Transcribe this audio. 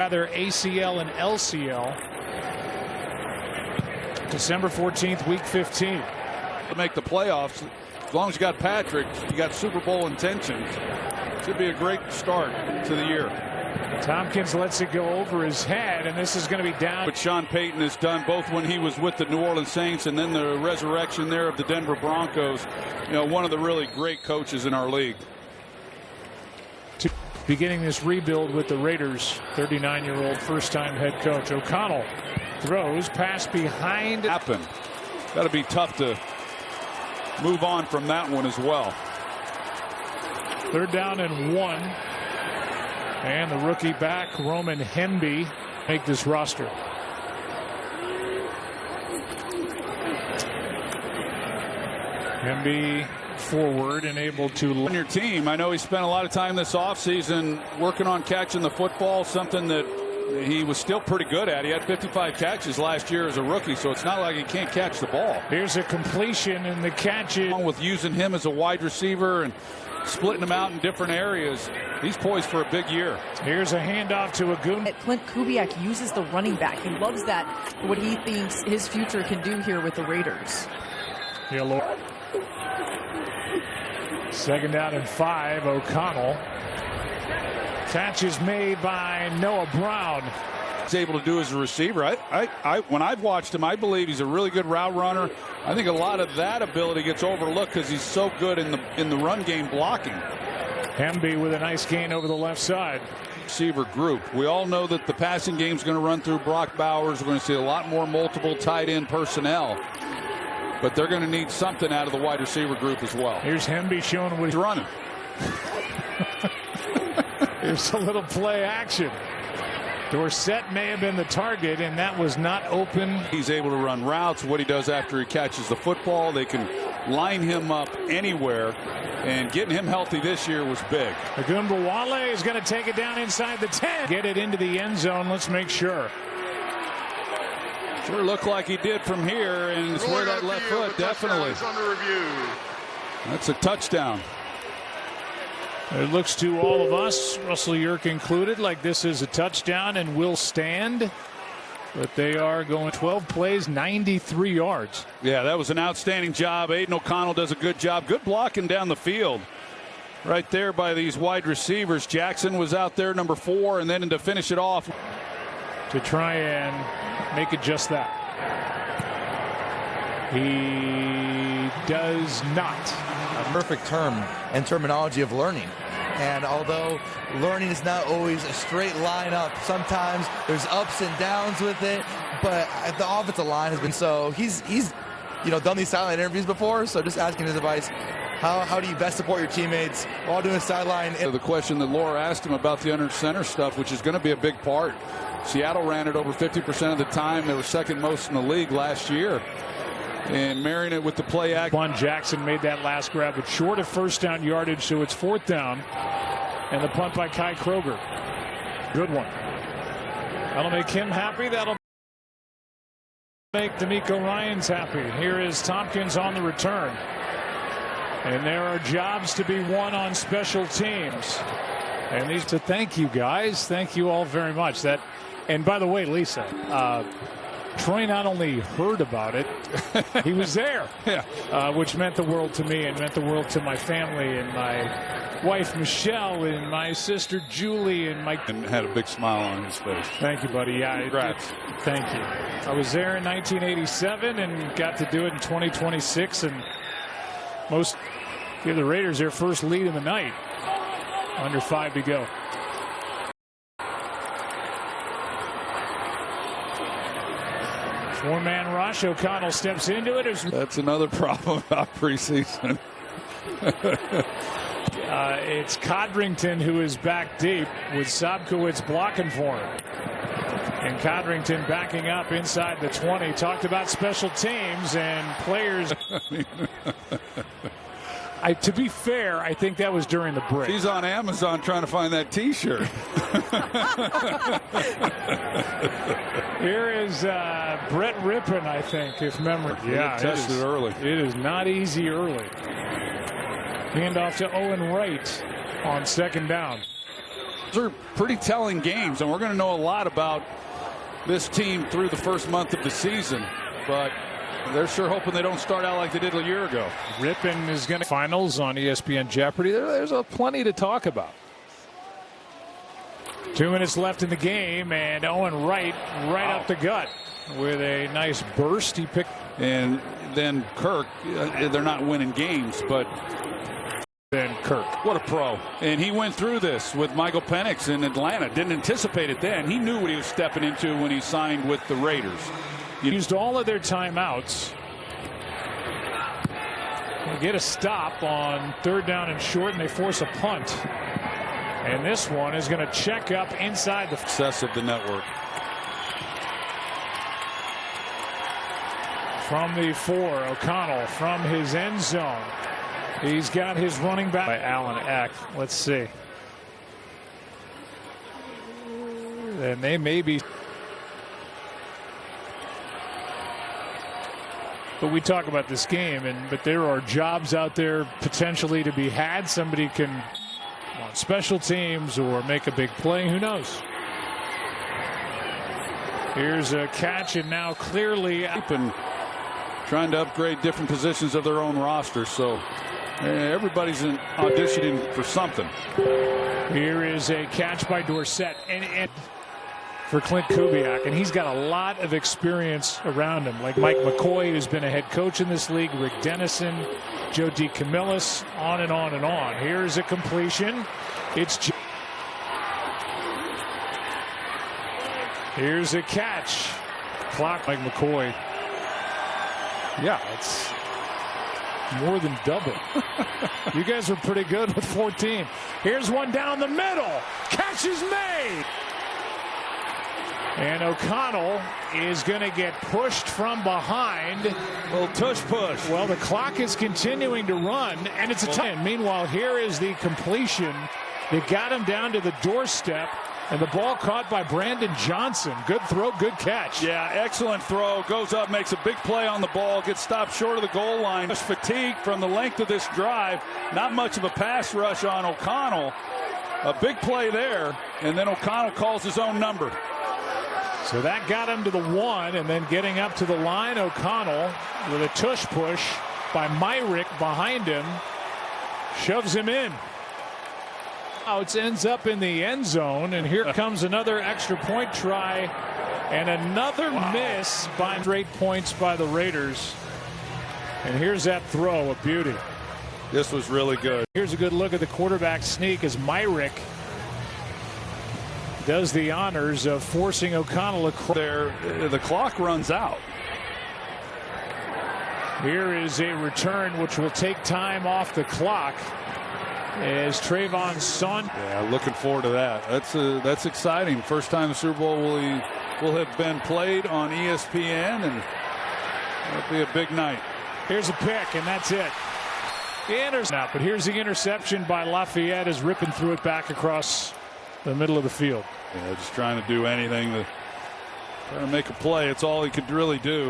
Rather ACL and LCL. December 14th, week 15. To make the playoffs, as long as you got Patrick, you got Super Bowl intentions. Should be a great start to the year. Tompkins lets it go over his head, and this is going to be down. But Sean Payton has done both when he was with the New Orleans Saints and then the resurrection there of the Denver Broncos. You know, one of the really great coaches in our league. Beginning this rebuild with the Raiders, 39-year-old first-time head coach O'Connell throws pass behind. Happen. Got to be tough to move on from that one as well. 3rd down and 1. And the rookie back, Roman Hemby, make this roster. Hemby forward and able to on your team. I know he spent a lot of time this offseason working on catching the football, something that he was still pretty good at. He had 55 catches last year as a rookie, so it's not like he can't catch the ball. Here's a completion, and the catch is with using him as a wide receiver and splitting him out in different areas. He's poised for a big year. Here's a handoff to Agun. Clint Kubiak uses the running back. He loves that, what he thinks his future can do here with the Raiders. Hello. 2nd down and 5. O'Connell. Catch is made by Noah Brown. He's able to do as a receiver. When I've watched him, I believe he's a really good route runner. I think a lot of that ability gets overlooked because he's so good in the run game blocking. Hemby with a nice gain over the left side. Receiver group. We all know that the passing game is going to run through Brock Bowers. We're going to see a lot more multiple tight end personnel. But they're going to need something out of the wide receiver group as well. Here's Hemby showing what he's running. Here's a little play action. Dorsett may have been the target, and that was not open. He's able to run routes. What he does after he catches the football, they can line him up anywhere. And getting him healthy this year was big. Agunbowale is going to take it down inside the 10. Get it into the end zone. Let's make sure. Sure looked like he did from here, and it's where that left foot, definitely. Under review. That's a touchdown. It looks to all of us, Russell Yerk included, like this is a touchdown and will stand. But they are going 12 plays, 93 yards. Yeah, that was an outstanding job. Aiden O'Connell does a good job. Good blocking down the field. Right there by these wide receivers. Jackson was out there, number 4, and then to finish it off. To try and make it just that. He does not. A perfect term and terminology of learning. And although learning is not always a straight line up, sometimes there's ups and downs with it. But the offensive line has been so he's done these sideline interviews before. So just asking his advice. How do you best support your teammates while doing sideline? The question that Laura asked him about the under center stuff, which is going to be a big part. Seattle ran it over 50% of the time. They were second most in the league last year. And marrying it with the play act. Juan Jackson made that last grab, but short of 1st down yardage, so it's 4th down. And the punt by Kai Kroger. Good one. That'll make him happy. That'll make D'Amico Ryans happy. Here is Tompkins on the return. And there are jobs to be won on special teams. And these to thank you guys. Thank you all very much. And by the way, Lisa, Troy not only heard about it, he was there, which meant the world to me and meant the world to my family and my wife Michelle and my sister Julie and Mike. And had a big smile on his face. Thank you, buddy. Yeah, congrats. Thank you. I was there in 1987 and got to do it in 2026, and give the Raiders their first lead in the night. Under 5 to go. Four-man rush. O'Connell steps into it. That's another problem about preseason. It's Codrington who is back deep with Sobkowitz blocking for him. And Codrington backing up inside the 20. Talked about special teams and players. To be fair, I think that was during the break. He's on Amazon trying to find that T-shirt. Here is Brett Rippon, I think, if memory. Yeah, tested early. It is not easy early. Handoff to Owen Wright on 2nd down. Those are pretty telling games, and we're going to know a lot about this team through the first month of the season. But they're sure hoping they don't start out like they did a year ago. Rippon is going to finals on ESPN Jeopardy. There's plenty to talk about. 2 minutes left in the game, and Owen Wright up the gut with a nice burst. He picked, and then Kirk. They're not winning games, but then Kirk. What a pro. And he went through this with Michael Penix in Atlanta. Didn't anticipate it then. He knew what he was stepping into when he signed with the Raiders. Used all of their timeouts. They get a stop on 3rd down and short, and they force a punt. And this one is going to check up inside the success of the network. From the 4, O'Connell from his end zone. He's got his running back by Allen Eck. Let's see. And they may be. But we talk about this game, but there are jobs out there potentially to be had. Somebody can on special teams or make a big play. Who knows? Here's a catch, and now clearly and trying to upgrade different positions of their own roster. So everybody's auditioning for something. Here is a catch by Dorsett and for Clint Kubiak, and he's got a lot of experience around him, like Mike McCoy, who's been a head coach in this league, Rick Dennison, Joe DeCamillis, on and on and on. Here's a completion. Here's a catch. Clock like McCoy. Yeah, it's more than double. You guys were pretty good with 14. Here's one down the middle. Catch is made. And O'Connell is going to get pushed from behind. Little tush push. Well, the clock is continuing to run, and it's a tie. Meanwhile, here is the completion that got him down to the doorstep. And the ball caught by Brandon Johnson. Good throw, good catch. Yeah, excellent throw. Goes up, makes a big play on the ball, gets stopped short of the goal line. Fatigue from the length of this drive. Not much of a pass rush on O'Connell. A big play there, and then O'Connell calls his own number. So that got him to the 1, and then getting up to the line, O'Connell with a tush push by Myrick behind him. Shoves him in. It ends up in the end zone, and here comes another extra point try and another miss by straight points by the Raiders. And here's that throw, a beauty. This was really good. Here's a good look at the quarterback sneak as Myrick does the honors of forcing O'Connell across. The clock runs out. Here is a return which will take time off the clock. As Trayvon's son. Yeah, looking forward to that. That's exciting. First time the Super Bowl will have been played on ESPN, and that'll be a big night. Here's a pick, and that's it. But here's the interception by Lafayette as Rippon threw it back across the middle of the field. Yeah, just trying to do anything to try to make a play. It's all he could really do.